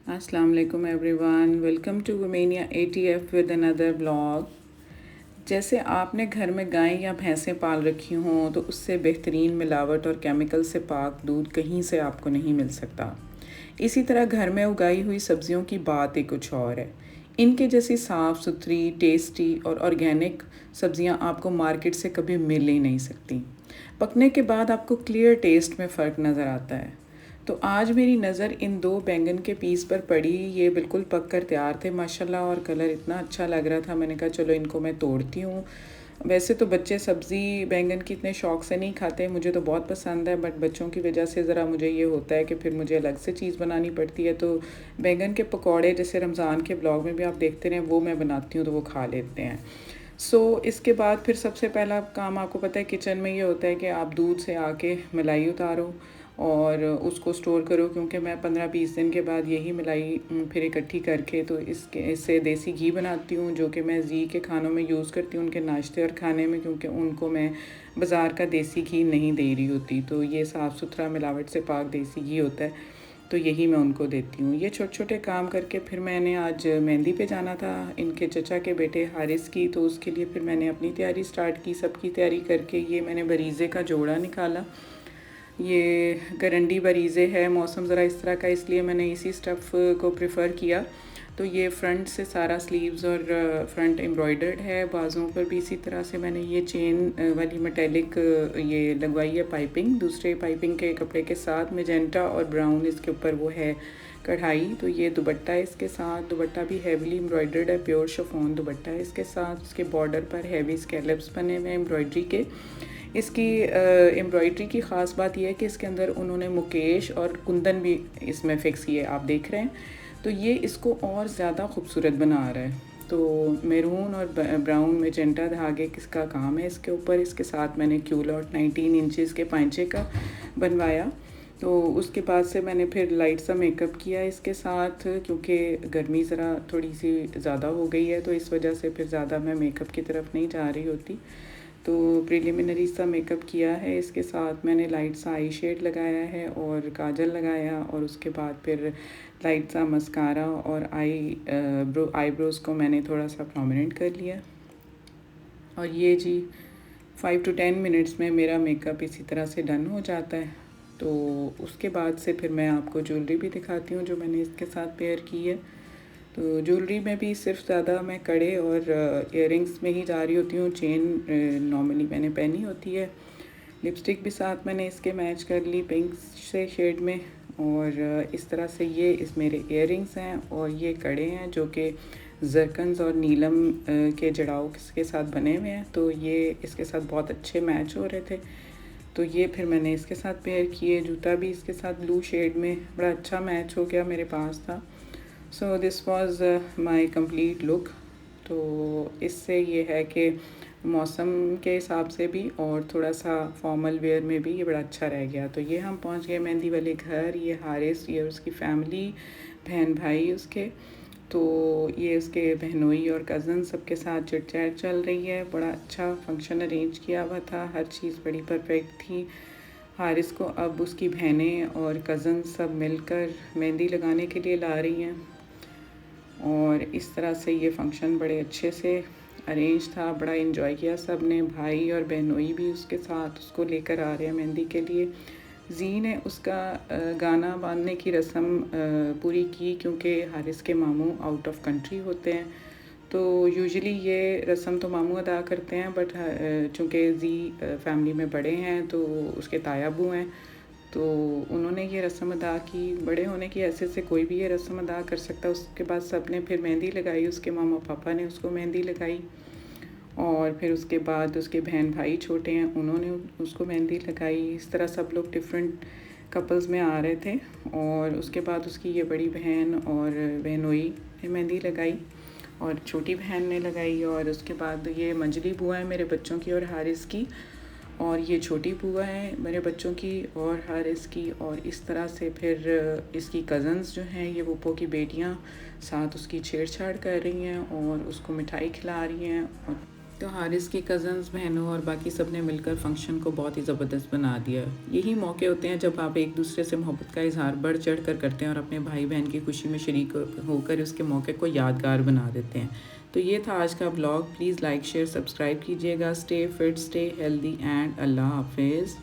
अस्सलाम वालेकुम everyone, welcome to Womenia ATF with another blog. जैसे आपने घर में गाय या भैंसें पाल रखी हों तो उससे बेहतरीन मिलावट और केमिकल से पाक दूध कहीं से आपको नहीं मिल सकता। इसी तरह घर में उगाई हुई सब्जियों की बात ही कुछ और है। इनके जैसी साफ़ सुथरी, टेस्टी और ऑर्गेनिक सब्जियां आपको मार्केट से कभी मिल ही नहीं सकती। पकने के बाद आपको क्लियर टेस्ट में फ़र्क नज़र आता है। तो आज मेरी नज़र इन दो बैंगन के पीस पर पड़ी। ये बिल्कुल पक कर तैयार थे माशाल्लाह, और कलर इतना अच्छा लग रहा था। मैंने कहा चलो इनको मैं तोड़ती हूँ। वैसे तो बच्चे सब्ज़ी बैंगन की इतने शौक़ से नहीं खाते, मुझे तो बहुत पसंद है, बट बच्चों की वजह से ज़रा मुझे ये होता है कि फिर मुझे अलग से चीज़ बनानी पड़ती है। तो बैंगन के पकौड़े जैसे रमज़ान के ब्लॉग में भी आप देखते रहें, वो मैं बनाती हूँ तो वो खा लेते हैं। इसके बाद फिर सबसे पहला काम आपको पता है किचन में ये होता है कि आप दूध से आके मलाई उतारो और उसको स्टोर करो, क्योंकि मैं 15-20 दिन के बाद यही मलाई फिर इकट्ठी करके तो इससे देसी घी बनाती हूँ, जो कि मैं जी के खानों में यूज़ करती हूँ, उनके नाश्ते और खाने में, क्योंकि उनको मैं बाज़ार का देसी घी नहीं दे रही होती। तो ये साफ़ सुथरा मिलावट से पाक देसी घी होता है, तो यही मैं उनको देती हूँ। ये छोटे छोटे काम करके फिर मैंने आज मेहंदी पे जाना था इनके चचा के बेटे हारिस की, तो उसके लिए फिर मैंने अपनी तैयारी स्टार्ट की। सबकी तैयारी करके ये मैंने बरीज़े का जोड़ा निकाला। ये गरंडी बरीज़े है, मौसम ज़रा इस तरह का, इसलिए मैंने इसी स्टफ़ को प्रेफर किया। तो ये फ्रंट से सारा स्लीव्स और फ्रंट एम्ब्रॉयडर्ड है, बाजुओं पर भी इसी तरह से मैंने ये चेन वाली मेटेलिक ये लगवाई है पाइपिंग, दूसरे पाइपिंग के कपड़े के साथ मेजेंटा और ब्राउन इसके ऊपर वो है कढ़ाई। तो ये दुपट्टा है, इसके साथ दुपट्टा भी हैवीली एम्ब्रॉयडर्ड है, प्योर शिफॉन दुपट्टा है इसके साथ। उसके बॉर्डर पर हैवी स्कैलप्स बने हुए एम्ब्रॉयडरी के। इसकी एम्ब्रॉयडरी की ख़ास बात यह है कि इसके अंदर उन्होंने मुकेश और कुंदन भी इसमें फ़िक्स किए, आप देख रहे हैं। तो ये इसको और ज़्यादा खूबसूरत बना रहा है। तो मैरून और ब्राउन मेजेंटा धागे किसका काम है इसके ऊपर। इसके साथ मैंने क्यूलॉट 19 इंचेस के पांचे का बनवाया। तो उसके बाद से मैंने फिर लाइट सा मेकअप किया इसके साथ, क्योंकि गर्मी ज़रा थोड़ी सी ज़्यादा हो गई है, तो इस वजह से फिर ज़्यादा मैं मेकअप की तरफ नहीं जा रही होती। तो प्रिलिमिनरी सा मेकअप किया है। इसके साथ मैंने लाइट सा आई शेड लगाया है और काजल लगाया, और उसके बाद फिर लाइट सा मस्कारा और आईब्रोज़ को मैंने थोड़ा सा प्रोमिनेंट कर लिया। और ये जी 5 to 10 मिनट्स में मेरा मेकअप इसी तरह से डन हो जाता है। तो उसके बाद से फिर मैं आपको ज्वेलरी भी दिखाती हूँ जो मैंने इसके साथ पेयर की है। तो ज्वेलरी में भी सिर्फ ज़्यादा मैं कड़े और इयररिंग्स में ही जा रही होती हूँ। चेन नॉर्मली मैंने पहनी होती है। लिपस्टिक भी साथ मैंने इसके मैच कर ली पिंक से शेड में। और इस तरह से ये इस मेरे इयररिंग्स हैं, और ये कड़े हैं जो कि जरकन्स और नीलम के जड़ाव के साथ बने हुए हैं। तो ये इसके साथ बहुत अच्छे मैच हो रहे थे, तो ये फिर मैंने इसके साथ पेयर किए। जूता भी इसके साथ ब्लू शेड में बड़ा अच्छा मैच हो गया, मेरे पास था। So this was my complete look. तो इससे ये है कि मौसम के हिसाब से भी और थोड़ा सा फॉर्मल वेयर में भी ये बड़ा अच्छा रह गया। तो ये हम पहुंच गए मेहंदी वाले घर। ये हारिस, ये उसकी फैमिली, बहन भाई उसके, तो ये उसके बहनोई और कज़न सबके साथ चिट चैट चल रही है। बड़ा अच्छा फंक्शन अरेंज किया हुआ था, हर चीज़ बड़ी परफेक्ट थी। हारिस को अब उसकी बहनें और कज़न सब मिलकर मेहंदी लगाने के लिए ला रही हैं, और इस तरह से ये फ़ंक्शन बड़े अच्छे से अरेंज था। बड़ा इन्जॉय किया सब ने। भाई और बहनोई भी उसके साथ उसको लेकर आ रहे हैं मेहंदी के लिए। जी ने उसका गाना बांधने की रस्म पूरी की, क्योंकि हारिस के मामू आउट ऑफ कंट्री होते हैं। तो यूजुअली ये रस्म तो मामू अदा करते हैं, बट चूँकि जी फैमिली में बड़े हैं तो उसके तायाबू हैं, तो उन्होंने ये रस्म अदा की। बड़े होने की हैसियत से कोई भी ये रस्म अदा कर सकता है। उसके बाद सब ने फिर मेहंदी लगाई, उसके मामा पापा ने उसको मेहंदी लगाई, और फिर उसके बाद उसके बहन भाई छोटे हैं उन्होंने उसको मेहंदी लगाई। इस तरह सब लोग डिफरेंट कपल्स में आ रहे थे। और उसके बाद उसकी ये बड़ी बहन और बहनोई ने मेहंदी लगाई, और छोटी बहन ने लगाई, और उसके बाद ये मंजली बुआ है मेरे बच्चों की और हारिस की, और ये छोटी बुआ है मेरे बच्चों की और हारिस की। और इस तरह से फिर इसकी कज़न्स जो हैं, ये वुप्पो की बेटियां, साथ उसकी छेड़छाड़ कर रही हैं और उसको मिठाई खिला रही हैं। और तो हारिस की कज़न्स, बहनों और बाकी सब ने मिलकर फ़ंक्शन को बहुत ही ज़बरदस्त बना दिया। यही मौके होते हैं जब आप एक दूसरे से मोहब्बत का इज़हार बढ़ चढ़ कर करते हैं और अपने भाई बहन की खुशी में शरीक होकर उसके मौके को यादगार बना देते हैं। तो ये था आज का blog. Please like share subscribe कीजिएगा। Stay fit, stay healthy and अल्लाह हाफिज़।